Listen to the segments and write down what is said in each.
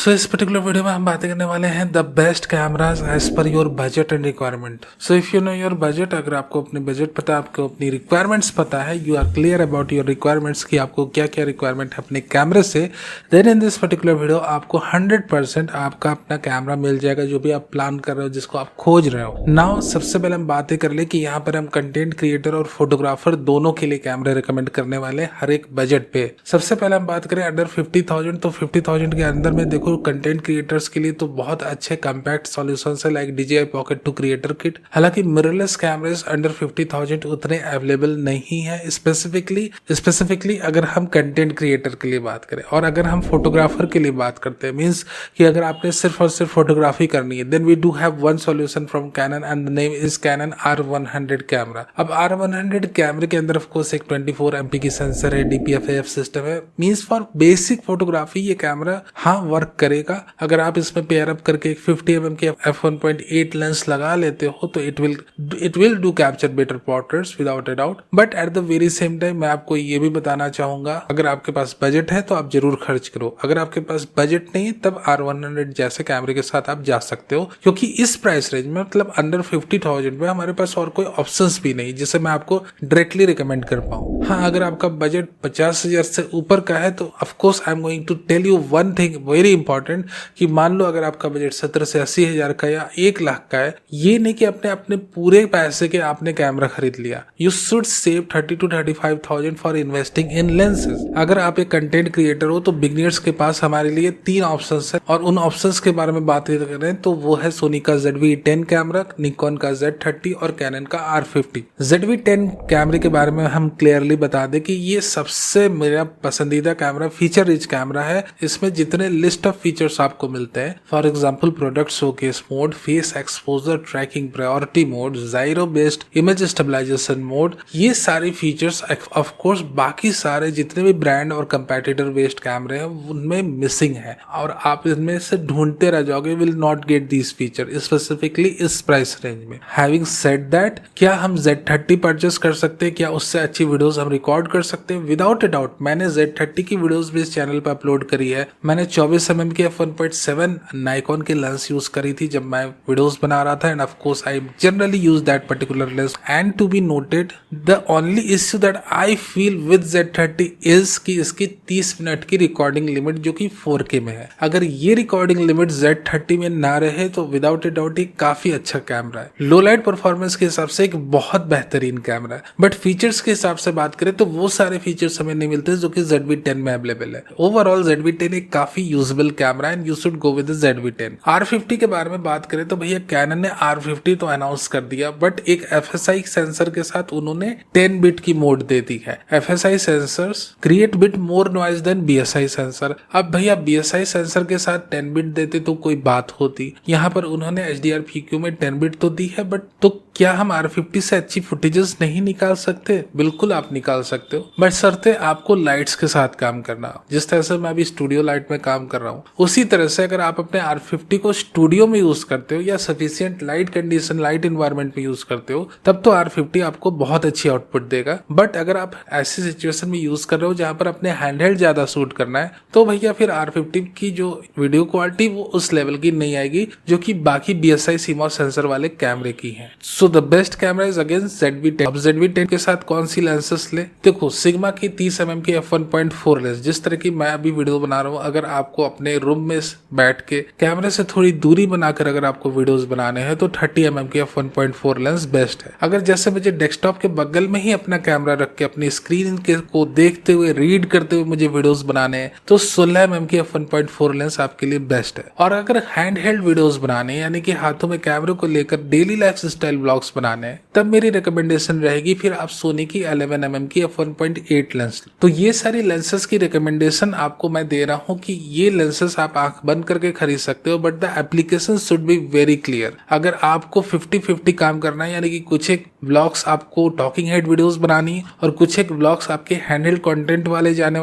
सो इस particular video में हम बातें करने वाले हैं the best cameras as per your budget and requirement. So if you know your budget, अगर आपको अपनी बजट पता है, आपको अपनी रिक्वायरमेंट्स पता है, you are clear about your requirements कि आपको क्या क्या रिक्वायरमेंट है अपने कैमरे से, then in this particular video आपको 100% आपका अपना कैमरा मिल जाएगा जो भी आप प्लान कर रहे हो, जिसको आप खोज रहे हो। नाउ सबसे पहले हम बातें कर ले कि यहाँ पर हम कंटेंट क्रिएटर और फोटोग्राफर दोनों के लिए कैमरे रिकमेंड करने वाले हर एक बजट पे। सबसे पहले हम बात करें अंडर 50,000, तो 50,000 के अंदर में देखो कंटेंट क्रिएटर्स के लिए तो बहुत अच्छे कम्पैक्ट सॉल्यूशंस है like DJI Pocket 2 creator kit. हालांकि मिररलेस कैमरेज अंडर 50,000 उतने अवेलेबल नहीं है, स्पेसिफिकली अगर हम कंटेंट क्रिएटर के लिए बात करें। और अगर हम फोटोग्राफर के लिए बात करते हैं, मीन्स कि अगर आपने सिर्फ और सिर्फ फोटोग्राफी करनी है, then we do have one solution from Canon and the name is Canon R100 camera. अब R100 कैमरे के अंदर ऑफ कोर्स एक 24 MP की सेंसर है, DPF-AF सिस्टम है, मीन्स फॉर बेसिक फोटोग्राफी ये कैमरा हाँ वर्क करेगा। अगर आप इसमें पेयर अप करके 50 mm के f1.8 लेंस लगा लेते हो तो it will do capture better portraits without a doubt. But at the very same time मैं आपको ये भी बताना चाहूंगा, अगर आपके पास बजट है तो आप जरूर खर्च करो, अगर आपके पास बजट नहीं है तब R100 जैसे कैमरे के साथ आप जा सकते हो, क्योंकि इस प्राइस रेंज में मतलब अंडर 50,000 में हमारे पास और कोई ऑप्शंस भी नहीं जिसे मैं आपको डायरेक्टली रिकमेंड कर पाऊँ। हाँ, अगर आपका बजट 50,000 से ऊपर का है तो of course I am going to tell you one thing very important कि मान लो अगर आपका बजट 70 से 80,000 का या 1 लाख का है, ये नहीं कि अपने पूरे पैसे के आपने कैमरा खरीद लिया। You should save 30 to 35,000 for investing in lenses. अगर आप एक कंटेंट क्रिएटर हो तो बिगनर्स के पास हमारे लिए 3 ऑप्शंस है, और उन ऑप्शंस के बारे में बात करें तो वो है सोनी का ZV-10 कैमरा, निकॉन का Z30 और कैनन का R50। ZV-10 कैमरे के बारे में हम क्लियरली बता दें कि ये सबसे मेरा पसंदीदा कैमरा, फीचर रिच कैमरा है। इसमें जितने लिस्ट ऑफ फीचर्स आपको मिलते हैं, for example product showcase mode, face exposure tracking priority mode, gyro based image stabilisation mode, ये सारी फीचर्स ऑफ कोर्स बाकी सारे जितने भी ब्रांड और कंपेटिटर बेस्ड कैमरे हैं उनमें मिसिंग है, और आप इनमें से ढूंढते रह जाओगे, will not get these feature specifically इस प्राइस रेंज में। हैविंग सेड दैट, क्या हम Z30 परचेस कर सकते हैं? क्या उससे अच्छी वीडियोस हम रिकॉर्ड कर सकते हैं? विदाउट अ डाउट मैंने Z30 की वीडियोस भी इस चैनल पर अपलोड करी है। मैंने 24 mm की f1.7 नाइकॉन की लेंस यूज करी थी जब मैं वीडियोस बना रहा था, and of course I generally use that particular lens. And to be noted, the only issue that I feel with Z30 is कि इसकी 30 मिनट की रिकॉर्डिंग लिमिट जो कि 4K में है। अगर ये रिकॉर्डिंग लिमिट Z30 में ना रहे तो विदाउट ए डाउट ये काफी अच्छा कैमरा है। लो लाइट परफॉर्मेंस के हिसाब से एक बहुत बेहतरीन कैमरा है, बट फीचर्स के हिसाब से बात करें तो वो सारे फीचर्स हमें नहीं मिलते जो कि ZV-10 में अवेलेबल है। ओवरऑल ZV-10 एक काफी यूजेबल कैमरा है, you should go with ZV-10। R50 के बारे में बात करें तो भैया कैनन ने R50 तो अनाउंस कर दिया, बट एक FSI सेंसर के साथ उन्होंने 10 बिट की मोड दे दी है। FSI sensors create bit more noise than BSI sensor. अब भैया BSI सेंसर के साथ 10 बिट देते तो कोई बात होती, यहाँ पर उन्होंने HDR-PQ में 10 बिट तो दी है, बट तो क्या हम R50 से अच्छी फुटेजेस नहीं निकाल सकते? बिल्कुल आप निकाल सकते हो, बट शर्ते आपको लाइट्स के साथ काम करना। जिस तरह से मैं अभी स्टूडियो लाइट में काम कर रहा हूँ, उसी तरह से अगर आप अपने R50 को स्टूडियो में यूज करते हो या sufficient light condition, light environment में यूज करते हो, तब तो R50 आपको बहुत अच्छी आउटपुट देगा। बट अगर आप ऐसी सिचुएशन में यूज कर रहे हो जहां पर अपने हैंडहेल्ड ज्यादा शूट करना है, तो भैया फिर R50 की जो वीडियो क्वालिटी वो उस लेवल की नहीं आएगी जो कि बाकी BSI CMOS सेंसर वाले कैमरे की है। So the best camera is again ZV-10। अब ZV-10 के साथ कौन सी लेंसेस ले? देखो सिग्मा की 30 mm की f1.4 लेंस, जिस तरह की मैं अभी वीडियो बना रहा हूँ, अगर आपको अपने रूम में बैठ के कैमरे से थोड़ी दूरी बनाकर अगर आपको वीडियोस बनाने हैं तो 30 mm की f1.4 लेंस बेस्ट है। अगर जैसे मुझे डेस्कटॉप के बगल में ही अपना कैमरा रख के अपनी स्क्रीन को देखते हुए, रीड करते हुए मुझे वीडियोस बनाने हैं तो 16 mm की f1.4 लेंस आपके लिए बेस्ट है। और अगर हैंड हेल्ड वीडियोस बनाने यानी कि हाथों में कैमरे को लेकर डेली लाइफ स्टाइल व्लॉग्स बनाने हैं, तब मेरी रिकमेंडेशन रहेगी फिर आप सोनी की 11 mm की f1.8 लेंस। तो ये सारी लेंसेस की रिकमेंडेशन आपको मैं दे रहा हूँ कि ये लेंसेस आप आंख बंद करके खरीद सकते हो, but the application should be very clear. अगर आपको 50-50 काम करना है, यानी कि कुछ एक व्लॉग्स आपको टॉकिंग हेड वीडियोस बनानी और कुछ एक व्लॉग्स आपके हैंडहेल्ड कंटेंट वाले जाने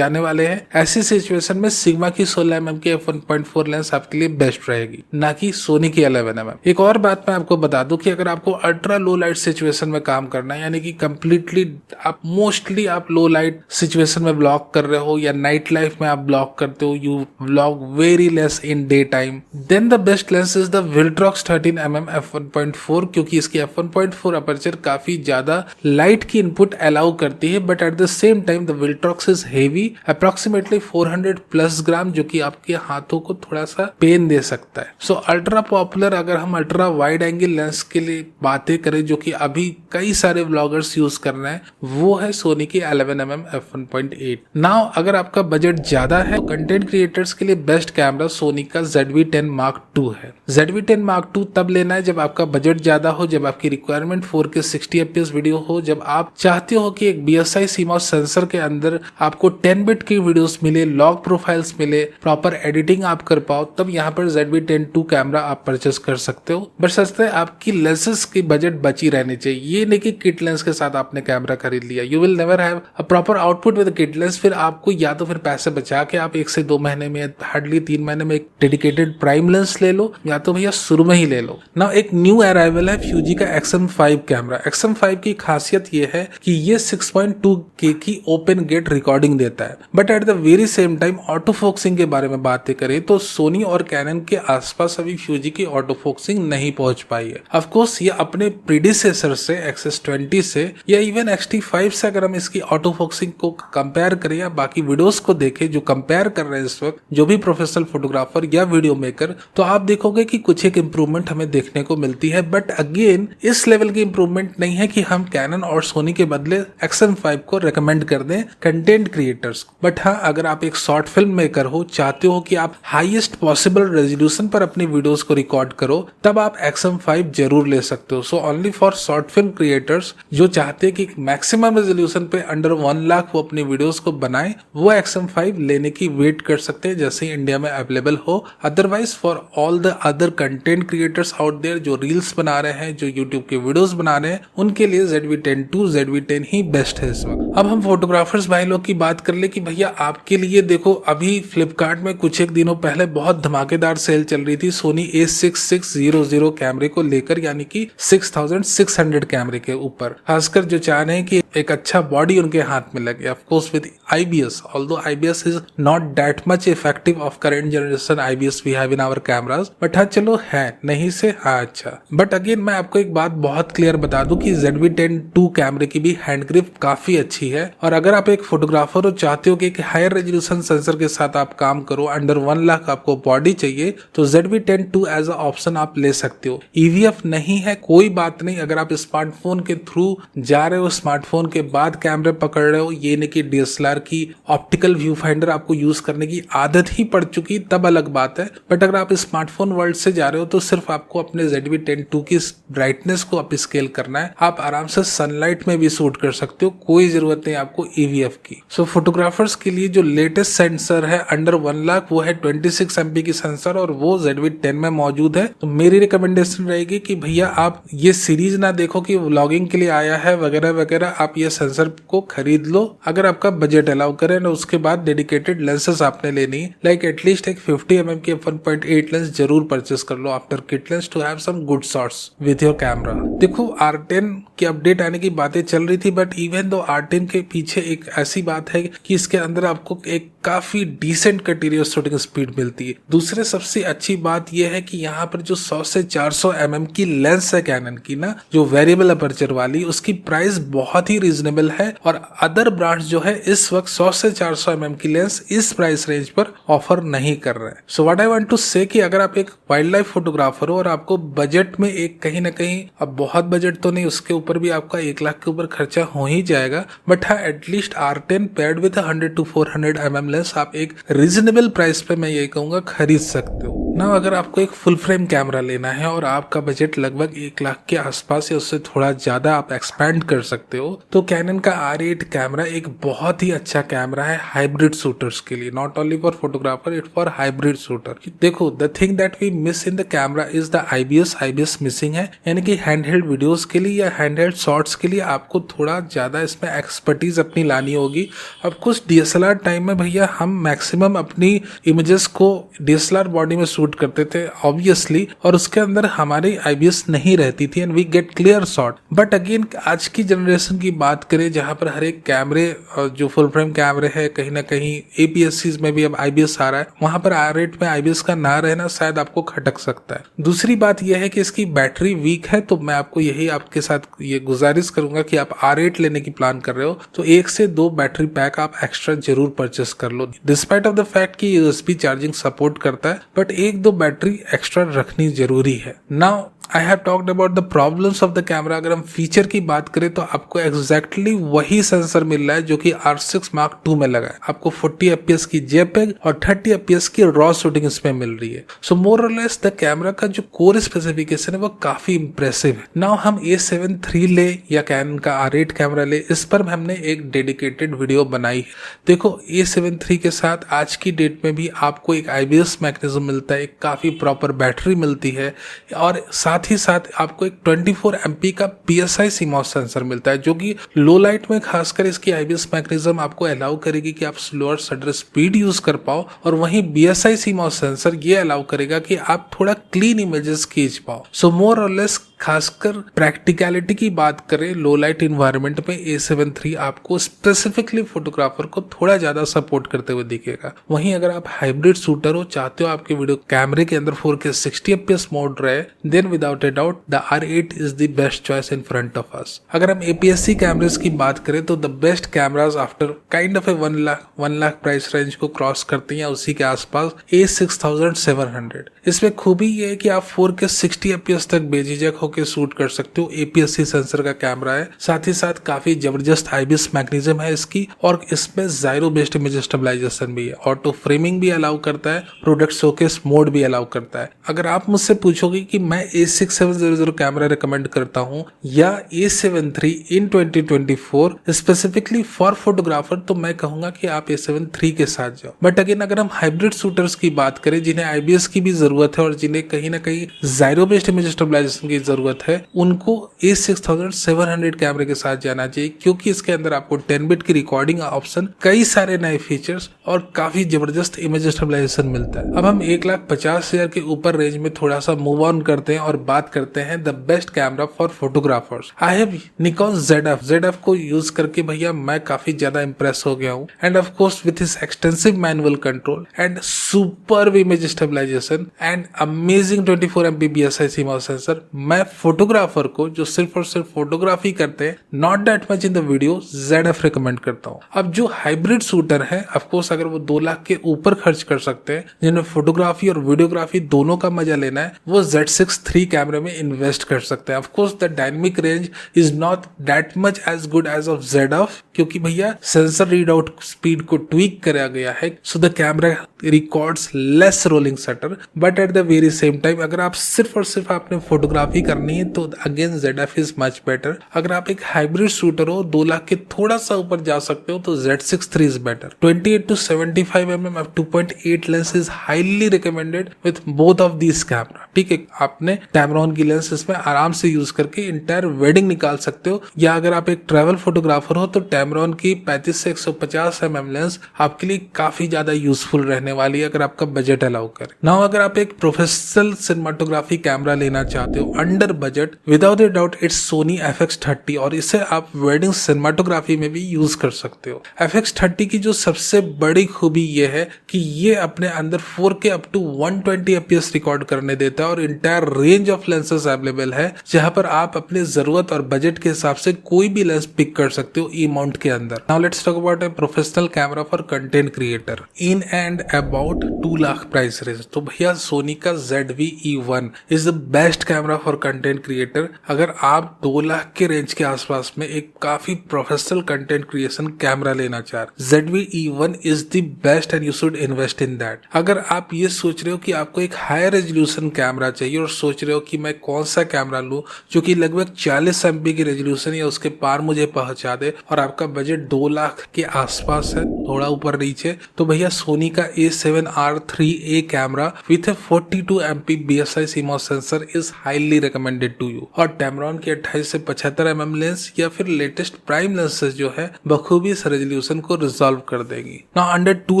वाले हैं, ऐसी सिचुएशन में सिग्मा की 16mm की f1.4 लेंस आपके लिए बेस्ट रहेगी, ना कि सोनी की 11mm। एक और बात मैं आपको बता दूं कि अगर आपको अल्ट्रा लो लाइट सिचुएशन में काम करना है, यानी कि कंप्लीटली आप मोस्टली आप लो लाइट सिचुएशन में ब्लॉग कर रहे हो या नाइट लाइफ में आप ब्लॉग करते हो, you blog very less in day time, then the best lens is the Viltrox 13mm f1.4, क्योंकि इसकी f1.4 अपर्चर काफी ज्यादा लाइट की इनपुट अलाउ करती है, but at the same time the Viltrox is heavy, approximately 400 plus gram, जो कि आपके हाथों को थोड़ा सा पेन दे सकता है। सो अल्ट्रा पॉपुलर अगर हम अल्ट्रा वाइड एंगल लेंस के लिए बातें करें, जो कि अभी कई सारे ब्लॉगर्स यूज कर रहे हैं, वो है सोनी की 11mm f1.8। नाउ अगर आपका बजट ज्यादा है तो कंटेंट क्रिएटर्स के लिए बेस्ट कैमरा सोनी का ZV-10 Mark II है। ZV-10 Mark II तब लेना है जब आपका बजट ज्यादा हो, जब आपकी रिक्वायरमेंट 4K 60 fps वीडियो हो, जब आप चाहते हो कि एक BSI CMOS सेंसर के अंदर आपको 10 बिट की वीडियोस मिले, लॉग प्रोफाइल्स मिले, प्रॉपर एडिटिंग आप कर पाओ, तब यहाँ पर ZV-10 II कैमरा आप परचेस कर सकते हो। बट सस्ते आपकी लेंसेस की बजट बची रहनी चाहिए, ये नहीं कि किट लेंस के साथ आपने कैमरा खरीद लिया, you will never have a proper output with kit lens. फिर आपको या तो फिर पैसे बचा के आप 1 से 2 महीने में, हार्डली 3 महीने में एक डेडिकेटेड प्राइम लेंस ले लो, या तो भैया शुरू में ही ले लो। ना एक न्यू अराइवल है फ्यूजी का XM5 कैमरा। XM5 की खासियत ये है कि ये 6.2K की ओपन गेट रिकॉर्डिंग देता है, but at the very same time auto focusing के बारे में बातें करें तो सोनी और कैनन के आसपास अभी फ्यूजी की ऑटो फोकसिंग नहीं पहुंच पाई है। ऑफ कोर्स ये अपने प्रीडिसेसर से XS20 से या इवन XT5 से अगर हम इसकी ऑटो फोकसिंग को कंपेयर करें या बाकी वीडियोस को देखें जो कंपेयर कर रहे हैं इस वक्त जो भी प्रोफेशनल फोटोग्राफर या वीडियो मेकर, तो आप देखोगे कि कुछ एक इंप्रूवमेंट हमें देखने को मिलती है। बट अगेन इस लेवल की इंप्रूवमेंट नहीं है कि हम कैनन और सोनी के बदले XM5 को रेकमेंड कर दें कंटेंट क्रिएटर्स को। बट हाँ, अगर आप एक शॉर्ट फिल्म मेकर हो, चाहते हो कि आप हाईएस्ट पॉसिबल रेजोल्यूशन पर अपनी वीडियोस को रिकॉर्ड करो, तब आप XM5 जरूर ले सकते हो। So only for short film creators जो चाहते हैं कि मैक्सिमम रेजोल्यूशन पे अंडर 1 लाख वो अपनी वीडियोस को बनाए, वो XM5 लेने की वेट कर सकते हैं जैसे ही इंडिया में अवेलेबल हो। Otherwise for all the other content creators out there जो रील्स बना रहे हैं, जो यूट्यूब के वीडियोस बना रहे हैं, उनके लिए ZV-10 II, ZV-10 ही बेस्ट है इस वक्त। अब हम फोटोग्राफर्स भाई लोग की बात कर ले कि भैया आपके लिए देखो, अभी फ्लिपकार्ट में कुछ एक दिनों पहले बहुत धमाकेदार सेल चल रही थी सोनी A6600 कैमरे को लेकर, यानी कि 6600 कैमरे के ऊपर, खासकर जो चाह रहे हैं कि एक अच्छा बॉडी उनके हाथ में लगे। Of course with IBS, although IBS is not that much effective of current generation IBS we have in our cameras, but हाँ चलो है नहीं से हाँ अच्छा। बट अगेन मैं आपको एक बात बहुत क्लियर बता दूं कि ZV-10 II कैमरे की भी हैंड ग्रिप काफी अच्छी है, और अगर आप एक फोटोग्राफर हो, चाहते हो कि एक हायर रेजोल्यूशन सेंसर के साथ आप काम करो, अंडर 1 लाख आपको बॉडी चाहिए, तो ZV-10 II as a option आप ले सकते हो। EVF नहीं है कोई बात नहीं, अगर आप स्मार्टफोन के थ्रू जा रहे हो, स्मार्टफोन के बाद कैमरे पकड़ रहे हो, ये नहीं कि DSLR की ऑप्टिकल व्यू फाइंडर आपको यूज करने की आदत ही पड़ चुकी, तब अलग बात है। बट अगर आप स्मार्टफोन वर्ल्ड से जा रहे हो तो सिर्फ आपको अपने ZV-10 II की ब्राइटनेस को अप स्केल करना है, आप आराम से सनलाइट में भी शूट कर सकते हो, कोई जरूरत नहीं आपको EVF की। सो फोटोग्राफर्स के लिए जो लेटेस्ट सेंसर है अंडर 1 लाख, वो है 26 MP की सेंसर, और वो ZV-10 में मौजूद है। तो मेरी रिकमेंडेशन रहेगी कि भैया आप ये सीरीज ना देखो कि व्लॉगिंग के लिए आया है वगैरह वगैरह, आप ये सेंसर को खरीद लो अगर आपका बजट अलाउ करे, ना उसके बाद डेडिकेटेड लेंसेस आपने लेनी, लाइक एटलीस्ट एक 50mm की f1.8 लेंस जरूर परचेस कर लो after kit lens to have some good shots with your camera. देखो R10 की अपडेट आने की बातें चल रही थी, बट इवन दो R10 के पीछे एक ऐसी बात है कि इसके अंदर आपको एक काफी डिसेंट कंटीन्यूअस शूटिंग स्पीड मिलती है। दूसरे सबसे अच्छी बात यह है कि यहाँ पर जो 100 से 400 mm की लेंस है कैनन की ना, जो वेरिएबल अपर्चर वाली, उसकी प्राइस बहुत ही रीजनेबल है, और अदर ब्रांड्स जो है इस वक्त 100 से 400 mm की लेंस इस प्राइस रेंज पर ऑफर नहीं कर रहे हैं। So what I want to say कि अगर आप एक वाइल्ड लाइफ फोटोग्राफर हो और आपको बजट में एक कहीं ना कहीं, अब बहुत बजट तो नहीं, उसके ऊपर भी आपका 1 लाख के ऊपर खर्चा हो ही जाएगा, बट हाँ at least R10 paired with 100 to 400 mm lens आप एक रीजनेबल प्राइस पे मैं ये कहूंगा खरीद सकते हो। ना अगर आपको एक फुल फ्रेम कैमरा लेना है और आपका बजट लगभग 1 लाख के आसपास या उससे थोड़ा ज्यादा आप एक्सपैंड कर सकते हो, तो कैनन का R8 कैमरा एक बहुत ही अच्छा कैमरा है हाइब्रिड शूटर्स के लिए, not only for photographer, it for hybrid shooter. देखो, the thing that we miss in the camera is the IBIS missing है, यानी कि हैंडहेल्ड वीडियोस के लिए या हैंडहेल्ड शॉट्स के लिए आपको थोड़ा ज्यादा इसमें एक्सपर्टीज अपनी लानी होगी। अब कुछ डीएसएलआर टाइम में भैया हम मैक्सिमम अपनी इमेजेस को डीएसएलआर बॉडी में शूट करते थे ऑब्वियसली, और उसके अंदर हमारी आईबीएस नहीं रहती थी and we get clear shot. But again आज की जनरेशन की बात करें जहां पर हर एक कैमरे जो फुल फ्रेम कैमरे है कहीं ना कहीं एपीएससीज में भी अब आईबीएस आ रहा है, वहां पर R8 में आईबीएस का ना रहना शायद आपको खटक सकता है। दूसरी बात यह है कि इसकी बैटरी वीक है, तो मैं आपको यही आपके साथ ये गुजारिश करूंगा कि आप R8 लेने की प्लान कर रहे हो तो 1 से 2 बैटरी पैक आप एक्स्ट्रा जरूर परचेस कर लो, डिस्पाइट ऑफ द फैक्ट कि यूएसबी चार्जिंग सपोर्ट करता है, बट 1-2 बैटरी एक्स्ट्रा रखनी जरूरी है। Now I have talked about the problems of the camera. अगर हम फीचर की बात करें तो आपको एग्जैक्टली वही सेंसर मिल रहा है जो कि R6 Mark II में लगा है। आपको 40 fps की JPEG और 30 fps की रॉ शूटिंग इसमें मिल रही है। सो मोर और लेस द कैमरा का जो कोर स्पेसिफिकेशन है वो काफी इंप्रेसिव है। नाउ हम A7 III ले या कैनन का R8 कैमरा ले, इस पर हमने एक डेडिकेटेड वीडियो बनाई है। देखो, A7 III के साथ आज की डेट में भी आपको एक IBS मैकेनिज्म मिलता है, एक काफी प्रॉपर बैटरी मिलती है और साथ ही साथ आपको एक 24 MP का PSI CMOS सेंसर मिलता है, जो कि लो लाइट में खासकर इसकी IBS मैकेनिज्म आपको अलाउ करेगी कि आप स्लोअर शटर स्पीड यूज कर पाओ, और वहीं BSI CMOS सेंसर ये अलाउ करेगा कि आप थोड़ा क्लीन इमेजेस खींच पाओ। सो मोर और लेस खासकर प्रैक्टिकलिटी की बात करें लो लाइट इन्वायरमेंट में A7 III आपको स्पेसिफिकली फोटोग्राफर को थोड़ा ज्यादा सपोर्ट करते हुए दिखेगा। वहीं अगर आप हाइब्रिड शूटर हो, चाहते हो आपके वीडियो कैमरे के अंदर 4K 60 fps मोड रहे, then without a doubt the R8 is the best choice in front of us. अगर हम APS-C कैमरेज की बात करें तो the best cameras after kind of a 1 lakh price range को क्रॉस करते हैं या उसी के आसपास A6700। इसमें खूबी ये है कि आप 4K 60 fps तक बेझिझक होकर शूट कर सकते हो। APS-C सेंसर का कैमरा है, साथ ही साथ काफी जबरदस्त IBS मैकेनिज्म है इसकी, और इसमें जायरो बेस्ड इमेज स्टेबलाइजेशन भी है, ऑटो फ्रेमिंग भी अलाउ करता है, प्रोडक्ट शोकेस मोड भी अलाउ करता है। अगर आप मुझसे पूछोगे कि मैं A6700 कैमरा रिकमेंड करता हूं या A7 III in 2024 specifically for photographer, तो मैं कहूंगा कि आप A7 III के साथ जाओ। बट अगेन अगर हम हाइब्रिड शूटर्स की बात करें जिन्हें IBS की भी जरूरत है और जिन्हें कहीं ना कहीं जायरो बेस्ड इमेज स्टेबलाइजेशन की जरूरत है, उनको A6700 कैमरे के साथ जाना चाहिए, क्योंकि इसके अंदर आपको 10 बिट की रिकॉर्डिंग ऑप्शन, कई सारे नए फीचर्स और काफी जबरदस्त इमेज स्टेबलाइजेशन मिलता है। अब हम 1,50,000 के ऊपर रेंज में थोड़ा सा मूव ऑन करते हैं और बात करते हैं the best camera for photographers. I have Nikon ZF को यूज करके भैया मैं काफी ज्यादा इंप्रेस हो गया हूँ, and of course with his extensive manual control and superb image stabilization and amazing 24 MP BSI CMOS sensor, मैं फोटोग्राफर को जो सिर्फ और सिर्फ फोटोग्राफी करते हैं, not that much in the video, ZF recommend करता हूँ। अब जो हाइब्रिड शूटर है, ऑफ कोर्स अगर वो 2 लाख के ऊपर खर्च कर सकते हैं, जिन्हें फोटोग्राफी और वीडियोग्राफी दोनों का मजा लेना है, वो Z6 III कैमरे में इन्वेस्ट कर सकते हैं। Of course the dynamic range is not that much as good as of ZF, क्योंकि भैया सेंसर रीड आउट स्पीड को ट्वीक कराया गया है, so the camera records less rolling shutter, but at the very same time अगर आप सिर्फ और सिर्फ आपने फोटोग्राफी करनी है तो again ZF is much better. अगर आप एक हाइब्रिड शूटर हो, 2 लाख के थोड़ा सा ऊपर जा सकते हो, तो Z6 III is better. 28 to 75 mm f 2.8 lens is highly recommended with both of this camera. ठीक है, आपने टैमरॉन की लेंस इसमें आराम से यूज करके इंटायर वेडिंग निकाल सकते हो, या अगर आप एक ट्रैवल फोटोग्राफर हो तो टैमरॉन की 35 से 150 mm लेंस आपके लिए काफी ज्यादा यूजफुल रहने वाली है अगर आपका बजट अलाउ करे। नाउ अगर आप एक प्रोफेशनल सिनेमाटोग्राफी कैमरा लेना चाहते हो under budget, without a doubt it's Sony FX30, और इसे आप वेडिंग सिनेमाटोग्राफी में भी यूज कर सकते हो। FX30 की जो सबसे बड़ी खूबी ये है कि ये अपने अंदर 4K up to 120 fps record करने देता है, और entire range of lenses available है, जहां पर आप अपने जरूरत और बजट के हिसाब से कोई भी लेंस पिक कर सकते हो ई माउंट के अंदर। Now let's talk about a professional camera for content creator in and about 2 lakh price range. तो भैया सोनी का ZV-E1 is the best camera for content creator, अगर आप 2 लाख के रेंज के आसपास में एक काफी प्रोफेशनल कंटेंट क्रिएशन कैमरा लेना चाह रहे, ZV-E1 is the best and you should invest in that. अगर आप ये सोच रहे हो कि आपको एक हाई रेजोल्यूशन कैमरा चाहिए और सोच रहे हो कि मैं कौन सा कैमरा लूं जो कि लगभग 40 MP की रेजोल्यूशन या उसके पार मुझे पहुंचा दे, और आपका बजट 2 लाख के आसपास है, थोड़ा ऊपर नीचे, तो भैया सोनी का A7R3A camera with 42 MP BSI CMOS sensor is highly recommended to you. और टेमरॉन की 28 से 75 mm लेंस या फिर लेटेस्ट प्राइम लेंसेज जो है बखूबी इस रेजोल्यूशन को रिजॉल्व कर देगी। Now under 2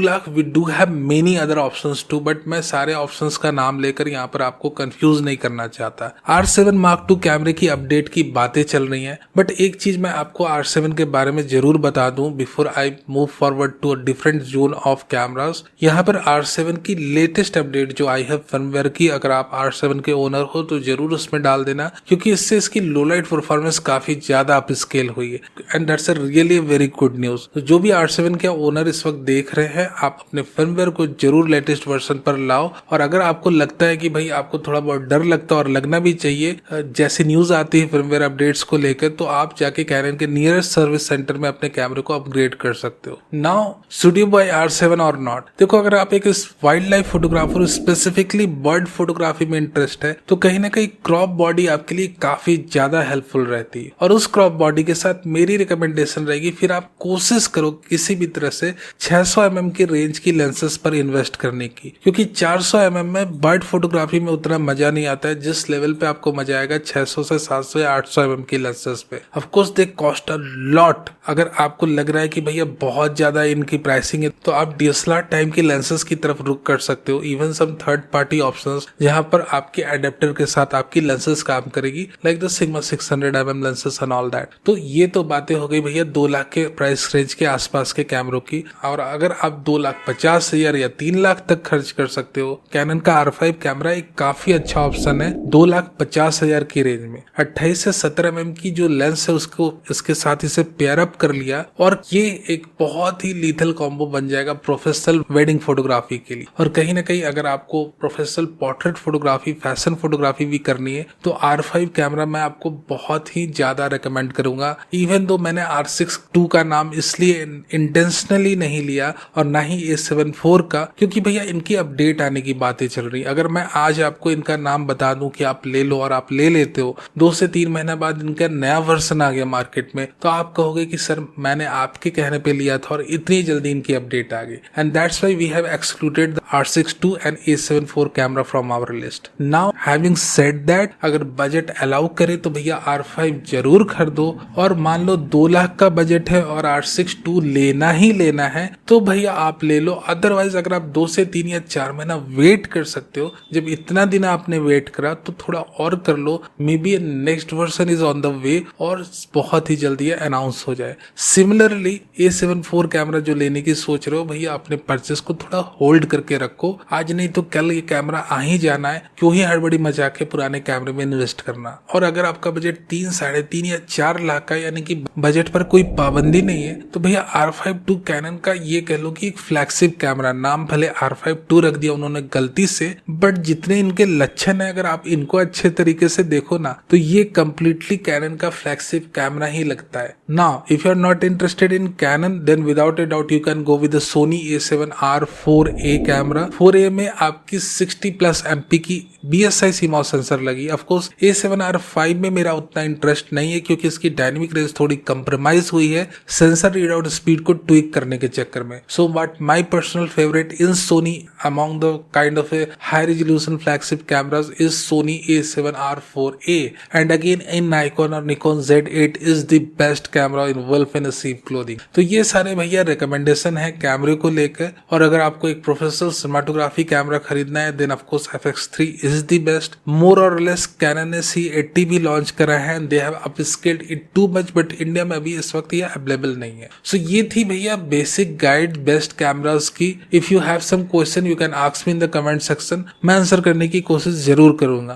lakh we do have many other options too, but मैं सारे ऑप्शंस का नाम लेकर यहाँ पर आपको कंफ्यूज नहीं करना चाहता। R7 Mark II कैमरे की अपडेट की बातें चल रही हैं, बट एक चीज मैं आपको R7 के बारे में जरूर बता दूं before I move forward to a different zone of cameras. यहाँ पर R7 की लेटेस्ट अपडेट जो आई है फर्मवेयर की, अगर आप R7 के ओनर हो तो जरूर उसमें डाल देना, क्योंकि इससे इसकी लो लाइट परफॉर्मेंस काफी ज्यादा अप स्केल हुई है and that's a really very good news. तो जो भी R7 के ओनर इस वक्त देख रहे हैं, आप अपने फर्मवेयर को जरूर लेटेस्ट वर्जन पर लाओ। और अगर आपको लगता है कि भाई आपको थोड़ा बहुत डर लगता है और लगना भी चाहिए, जैसी न्यूज आती है फर्मवेयर अपडेट्स को लेकर, तो आप जाके कैनन के नियरेस्ट सर्विस सेंटर में अपने कैमरे को अपग्रेड कर सकते हो। Now should you bye R7 और नॉट? देखो, अगर आप एक wild life photographer, specifically bird photography में इंटरेस्ट है, तो कहीं ना कहीं क्रॉप बॉडी आपके लिए काफी ज्यादा हेल्पफुल रहती है। और उस क्रॉप बॉडी के साथ मेरी रिकमेंडेशन रहेगी, फिर आप कोशिश करो किसी भी तरह से 600 mm की रेंज की लेंसेज पर इन्वेस्ट करने की, क्योंकि 400 mm में बर्ड फोटोग्राफी में उतना मजा नहीं आता है जिस लेवल पे आपको मजा आएगा 600 से 700 या 800 mm की लेंसेज पे। Of course they cost a lot. अगर आपको लग रहा है कि भैया बहुत ज्यादा इनकी प्राइसिंग है, तो आप DSLR टाइम की लेंसेज की तरफ रुक कर सकते हो। Even some third party options जहां पर आपके एडेप्टर के साथ आपकी लेंसेज काम करेगी, like the Sigma 600 mm lenses and all that. तो ये तो बातें हो गई भैया 2 लाख के प्राइस रेंज के आसपास के कैमरों की। और अगर आप 2,50,000 या 3 लाख तक खर्च कर सकते हो, कैनन का R5 कैमरा एक काफी अच्छा ऑप्शन है 2,50,000 की रेंज में। 28 से 17 mm की जो लेंस है उसको इसके साथ इसे पेयर अप कर लिया, और ये एक बहुत ही लीथल कॉम्बो बन जाएगा प्रोफेशनल वेडिंग फोटोग्राफी के लिए। और कहीं ना कहीं अगर आपको professional portrait photography, fashion photography भी करनी है, तो R5 कैमरा मैं आपको बहुत ही ज्यादा रेकमेंड करूंगा। इवन दो मैंने R6 II का नाम इसलिए इंटेंशनली नहीं लिया और ना ही A7 IV का, क्योंकि भैया इनकी अपडेट आने की बातें चल रही। अगर मैं आज आपको इनका नाम बता दूं कि आप ले लो और आप ले लेते हो, 2 से 3 महीना बाद इनका नया वर्जन आ गया मार्केट में, तो आप कहोगे कि सर मैंने आपके कहने पे लिया था और इतनी जल्दी इनकी अपडेट आ गई। And that's why we have excluded the R6 II and A7 IV camera from our list. Now having said that, अगर बजट अलाउ करे तो भैया R5 जरूर खरीदो। और मान लो 2 लाख का बजट है और R6 II लेना ही लेना है, तो भैया आप ले लो। अदरवाइज अगर आप 2 से 3 या 4 महीना वेट कर सकते हो, जब इतना दिन आपने वेट करा तो थोड़ा और कर लो। Maybe next version is on the way और बहुत ही जल्दी ये अनाउंस हो जाए। सिमिलरली A7 IV कैमरा जो लेने की सोच रहे हो, भैया अपने परचेस को थोड़ा होल्ड करके रखो। आज नहीं तो कल ये कैमरा आ ही जाना है, क्यों ही हड़बड़ी मचा के पुराने कैमरे में इन्वेस्ट करना। और अगर आपका बजट 3, 3.5 या 4 लाख का, यानी कि बजट पर कोई पाबंदी नहीं है, तो भैया R5 II कैनन का ये कह लो कि एक फ्लैगशिप कैमरा। नाम भले R5 II रख दिया उन्होंने गलती से, बट जितने इनके लक्षण है अगर आप इनको अच्छे तरीके से देखो ना, तो ये कंप्लीटली कैनन का फ्लैगशिप कैमरा ही लगता है। Now if you are not interested in Canon, then without a doubt you can go with the Sony A7R4A camera. 4A में आपकी 60+ MP की BSI CMOS सेंसर लगी। ऑफ कोर्स A7R5 में मेरा उतना इंटरेस्ट नहीं है, क्योंकि इसकी डायनेमिक रेंज थोड़ी कंप्रोमाइज हुई है सेंसर रीड आउट स्पीड को ट्विक करने के चक्कर में। So but my personal favourite in Sony among the kind of a high resolution flagship cameras is Sony A7R4A, and again in Nikon और Nikon Z8 is the best camera in wolf and sheep clothing। तो ये सारे भैया recommendation है कैमरे को लेकर। और अगर आपको एक प्रोफेशनल सिनेमाटोग्राफी कैमरा खरीदना है, then of course FX3 is the best। more or less Canon ने C80 भी लॉन्च करा है and they have upscaled it too much, but India में अभी इस वक्त ये अवेलेबल नहीं है। सो ये थी भैया बेसिक गाइड बेस्ट कैमरास की। If you have some question you can ask me in the comment section, मैं आंसर करने की कोशिश जरूर करूंगा।